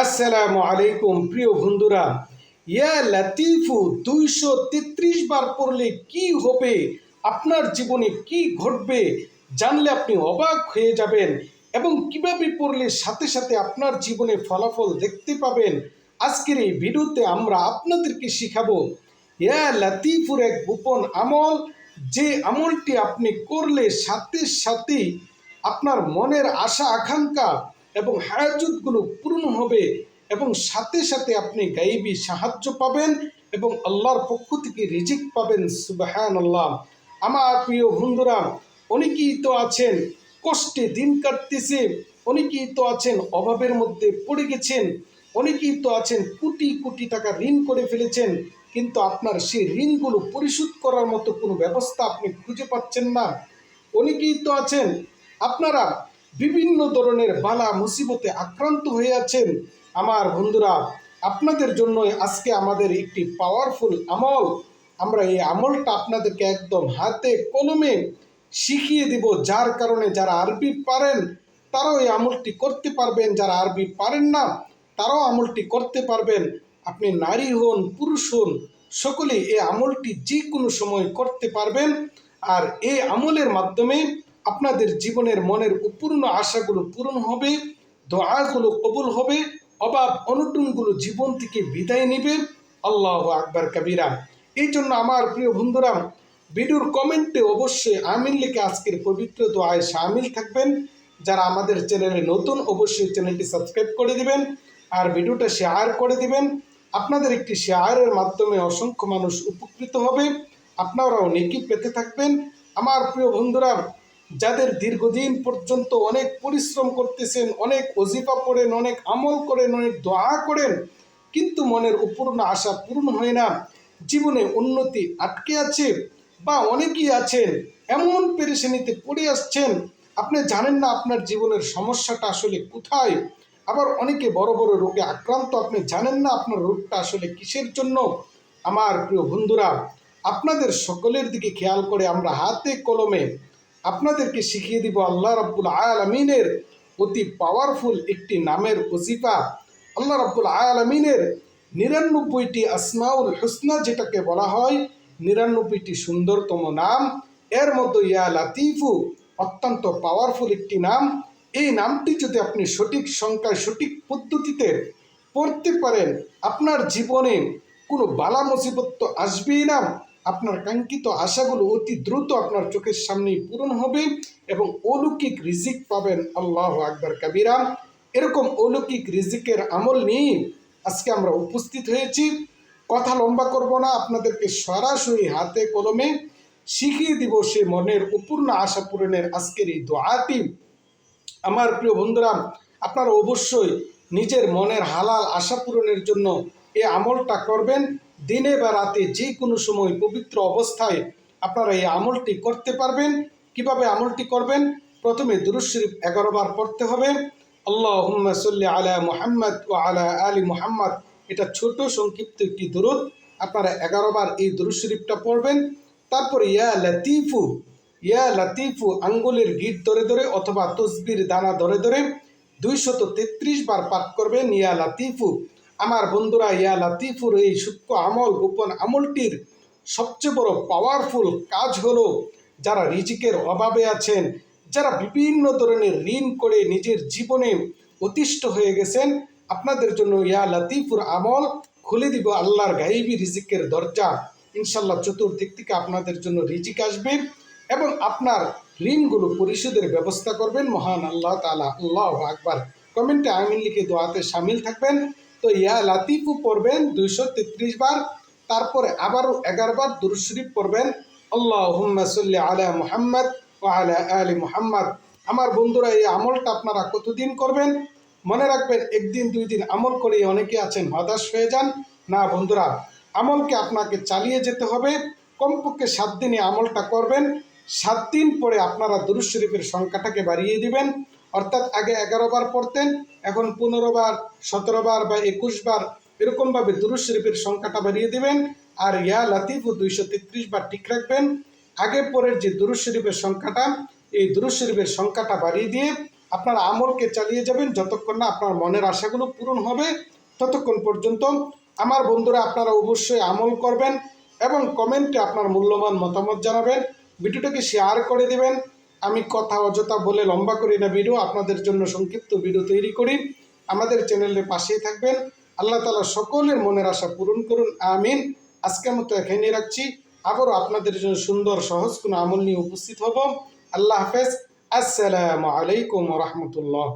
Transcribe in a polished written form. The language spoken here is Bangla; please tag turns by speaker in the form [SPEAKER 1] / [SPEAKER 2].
[SPEAKER 1] আসসালামু আলাইকুম প্রিয় বন্ধুরা। ইয়া লাতিফু 233 বার পড়লে কি হবে, আপনার জীবনে কি ঘটবে জানলে আপনি অবাক হয়ে যাবেন, এবং কিভাবে পড়লে সাথে সাথে আপনার জীবনে ফলাফল দেখতে পাবেন। আজকের এই ভিডিওতে আমরা আপনাদেরকে শিখাবো ইয়া লাতিফুর এক গোপন আমল, যে আমলটি আপনি করলে সাথে সাথেই আপনার মনের আশা আকাঙ্ক্ষা এবং হায়াজতগুলো পূর্ণ হবে, এবং সাথে সাথে আপনি গায়েবী সাহায্য পাবেন এবং আল্লাহর পক্ষ থেকে রিজিক পাবেন। সুবহানাল্লাহ। আমার প্রিয় বন্ধুরা, অনেকেই তো আছেন কষ্টে দিন কাটতেছে, অনেকেই তো আছেন অভাবের মধ্যে পড়ে গেছেন, অনেকেই তো আছেন কোটি কোটি টাকা ঋণ করে ফেলেছেন, কিন্তু আপনার সেই ঋণগুলো পরিশোধ করার মতো কোনো ব্যবস্থা আপনি খুঁজে পাচ্ছেন না। অনেকেই তো আছেন আপনারা বিভিন্ন ধরনের বালা মুসিবতে আক্রান্ত হয়ে আছেন। আমার বন্ধুরা, আপনাদের জন্য আজকে আমাদের একটি পাওয়ারফুল আমল, আমরা এই আমলটা আপনাদেরকে একদম হাতে কলমে শিখিয়ে দিব, যার কারণে যারা আরবি পারেন তারাও এই আমলটি করতে পারবেন, যারা আরবি পারেন না তারাও আমলটি করতে পারবেন। আপনি নারী হন পুরুষ হন, সকলেই এই আমলটি যে কোনো সময় করতে পারবেন। আর এই আমলের মাধ্যমে আপনাদের জীবনের মনের অপূর্ণ আশাগুলো পূরণ হবে, দোয়াগুলো কবুল হবে, অভাব অনটনগুলো জীবন থেকে বিদায় নেবে। আল্লাহু আকবার কবিরা। এই জন্য আমার প্রিয় বন্ধুরা, ভিডিওর কমেন্টে অবশ্যই আমিন লিখে আজকের পবিত্র দোয়ায় শামিল থাকবেন। যারা আমাদের চ্যানেলে নতুন, অবশ্যই চ্যানেলটি সাবস্ক্রাইব করে দিবেন আর ভিডিওটা শেয়ার করে দিবেন। আপনাদের একটি শেয়ারের মাধ্যমে অসংখ্য মানুষ উপকৃত হবে, আপনারাও নেকি পেতে থাকবেন। আমার প্রিয় বন্ধুরা, যাদের দীর্ঘদিন পর্যন্ত অনেক পরিশ্রম করতেছেন, অনেক ওজিফা পড়েন, অনেক আমল করেন, অনেক দোয়া করেন, কিন্তু মনের অপূর্ণ আশা পূর্ণ হয় না, জীবনে উন্নতি আটকে আছে, বা অনেকেই আছেন এমন পেরেশানিতে পড়ে আসছেন আপনি জানেন না আপনার জীবনের সমস্যাটা আসলে কোথায়। আবার অনেকে বড় বড় রোগে আক্রান্ত, আপনি জানেন না আপনার রোগটা আসলে কিসের জন্য। আমার প্রিয় বন্ধুরা, আপনাদের সকলের দিকে খেয়াল করে আমরা হাতে কলমে আপনাদেরকে শিখিয়ে দিব আল্লাহ রাব্বুল আলামিনের অতি পাওয়ারফুল একটি নামের ওজিফা। আল্লাহ রাব্বুল আলামিনের 99টি আসমাউল হুসনা, যেটাকে বলা হয় 99টি সুন্দরতম নাম, এর মধ্যে ইয়া লাতিফু অত্যন্ত পাওয়ারফুল একটি নাম। এই নামটি যদি আপনি সঠিক সংখ্যায় সঠিক পদ্ধতিতে পড়তে পারেন, আপনার জীবনে কোনো বালা মুসিবত তো আসবেই না, আপনার কাঙ্ক্ষিত আশাগুলো অতি দ্রুত আপনার চোখের সামনেই পূরণ হবে এবং অলৌকিক রিজিক পাবেন। আল্লাহু আকবার কবিরা। এরকম অলৌকিক রিজিকের আমল নিয়ে আজকে আমরা উপস্থিত হয়েছি। কথা লম্বা করব না, আপনাদেরকে সরাসরি হাতে কলমে শিখিয়ে দিব সে মনের অপূর্ণ আশা পূরণের আজকের এই দোয়াটি। আমার প্রিয় বন্ধুরা, আপনারা অবশ্যই নিজের মনের হালাল আশা পূরণের জন্য এই আমলটা করবেন। দিনে বা রাতে যে কোনো সময় পবিত্র অবস্থায় আপনারা এই আমলটি করতে পারবেন। কিভাবে আমলটি করবেন? প্রথমে দুরূদ শরীফ 11 বার পড়তে হবে। আল্লাহুম্মা সাল্লি আলা মুহাম্মদ ওয়া আলা আলি মুহাম্মদ, এটা ছোট সংক্ষিপ্ত একটি দুরূদ, আপনারা 11 বার এই দুরূদ শরীফটা পড়বেন। তারপরে ইয়া লাতিফু, ইয়া লাতিফু আঙ্গুলের গিট ধরে ধরে অথবা তসবির দানা ধরে ধরে 233 বার পাঠ করবেন ইয়া লাতিফু। আমার বন্ধুরা, ইয়া লাতিফুর এই সূক্ষ্ম আমল, গোপন আমলটির সবচেয়ে বড় পাওয়ারফুল কাজ হলো, যারা রিজিকের অভাবে আছেন, যারা বিভিন্ন ধরনের ঋণ করে নিজের জীবনে অতিষ্ঠ হয়ে গেছেন, আপনাদের জন্য ইয়া লাতিফুর আমল খুলে দিব আল্লাহর গায়েবী রিজিকের দরজা। ইনশাল্লাহ চতুর্দিক থেকে আপনাদের জন্য রিজিক আসবে এবং আপনার ঋণগুলো পরিশোধের ব্যবস্থা করবেন মহান আল্লাহ তাআলা। আল্লাহু আকবার। কমেন্টে আমিন লিখে দোয়াতে শামিল থাকবেন। তো ইয়া লাতিফু পড়বেন 233 বার, তারপরে আবারও 11 বার দুরূদ শরীফ পড়বেন আল্লাহুম্মা সাল্লি আলা মুহাম্মদ ওয়া আলা আলি মুহাম্মদ। আমার বন্ধুরা, এই আমলটা আপনারা কতদিন করবেন? মনে রাখবেন, একদিন দুই দিন আমল করে অনেকে আছেন হতাশ হয়ে যান। না বন্ধুরা, আমলকে আপনাকে চালিয়ে যেতে হবে। কমপক্ষে 7 দিনে আমলটা করবেন। 7 দিন পরে আপনারা দুরূদ শরীফের সংখ্যাটাকে বাড়িয়ে দিবেন। অর্থাৎ আগে 11 বার পড়তেন, এখন 15 বার, 17 বার বা 21 বার, এরকমভাবে দুরূদ শরীফের সংখ্যাটা বাড়িয়ে দিবেন। আর ইয়া লাতিফু 233 বার ঠিক রাখবেন। আগে পরের যে দুরূদ শরীফের সংখ্যাটা, এই দুরূদ শরীফের সংখ্যাটা বাড়িয়ে দিয়ে আপনার আমলকে চালিয়ে যাবেন যতক্ষণ না আপনার মনের আশাগুলো পূরণ হবে, ততক্ষণ পর্যন্ত। আমার বন্ধুরা, আপনারা অবশ্যই আমল করবেন এবং কমেন্টে আপনার মূল্যবান মতামত জানাবেন, ভিডিওটাকে শেয়ার করে দেবেন। আমি কথা অযথা বলে লম্বা করি না ভিডিও, আপনাদের জন্য সংক্ষিপ্ত ভিডিও তৈরি করি। আমাদের চ্যানেলের পাশেই থাকবেন। আল্লাহ তাআলা সকলের মনের আশা পূরণ করুন, আমিন। আজকের মতো এখানে রাখছি। আবারও আপনাদের জন্য সুন্দর সহজ কোনো আমল নিয়ে উপস্থিত হব। আল্লাহ হাফেজ। আসসালামু আলাইকুম ওয়া রাহমাতুল্লাহ।